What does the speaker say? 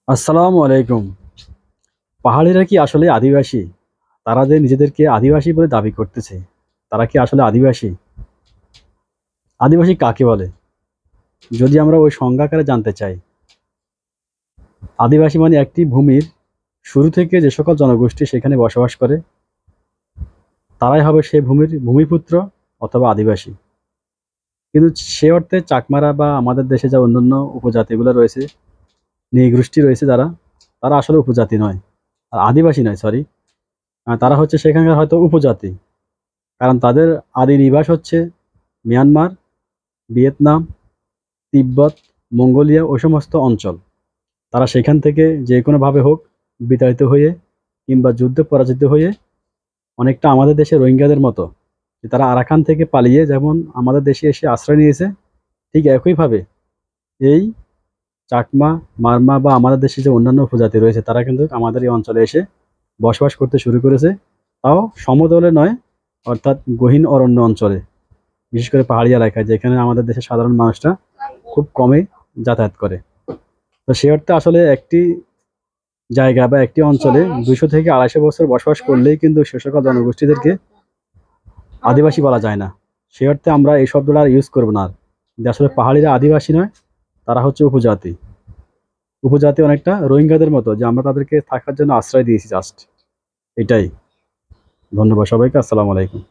আসসালামু আলাইকুম। পাহাড়িরা কি আসলে আদিবাসী? তারা যে নিজেদেরকে আদিবাসী বলে দাবি করতেছে, তারা কি আসলে আদিবাসী? আদিবাসী কাকে বলে? যদি আমরা ওই সংজ্ঞাকারে জানতে চাই, আদিবাসী মানে একটি ভূমির শুরু থেকে যে সকল জনগোষ্ঠী সেখানে বসবাস করে, তারাই হবে সেই ভূমির ভূমিপুত্র অথবা আদিবাসী। কিন্তু সে অর্থে চাকমারা বা আমাদের দেশে যা অন্যান্য উপজাতিগুলো রয়েছে, নৃগোষ্ঠী রয়েছে যারা, তারা আসলে উপজাতি নয়। আর আদিবাসী নয়, সরি। তারা হচ্ছে সেখানকার হয়তো উপজাতি। কারণ তাদের আদি নিবাস হচ্ছে মিয়ানমার, ভিয়েতনাম, তিব্বত, মঙ্গোলিয়া ওই সমস্ত অঞ্চল। তারা সেখান থেকে যে কোনোভাবে হোক বিতাড়িত হয়ে কিংবা যুদ্ধে পরাজিত হয়ে অনেকটা আমাদের দেশে রোহিঙ্গাদের মতো যে তারা আরাকান থেকে পালিয়ে যেমন আমাদের দেশে এসে আশ্রয় নিয়েছে, ঠিক একইভাবে এই চাকমা, মারমা বা আমাদের দেশে যে অন্যান্য উপজাতি রয়েছে তারা কিন্তু আমাদের এই অঞ্চলে এসে বসবাস করতে শুরু করেছে। তাও সমতলে নয়, অর্থাৎ গহীন অরণ্য অঞ্চলে, বিশেষ করে পাহাড়ি এলাকায় যেখানে আমাদের দেশের সাধারণ মানুষরা খুব কমই যাতায়াত করে। তো সে অর্থে আসলে একটি জায়গা বা একটি অঞ্চলে ২০০ থেকে ২৫০ বছর বসবাস করলেই কিন্তু সে সকল জনগোষ্ঠীদেরকে আদিবাসী বলা যায় না। সে অর্থে আমরা এই শব্দটা আর ইউজ করবো না আর। যে আসলে পাহাড়িরা আদিবাসী নয়, তারা হচ্ছে উপজাতি। উপজাতি অনেকটা রোহিঙ্গাদের মতো, যে আমরা তাদেরকে থাকার জন্য আশ্রয় দিয়েছি জাস্ট, এটাই। ধন্যবাদ সবাইকে। আসসালামু আলাইকুম।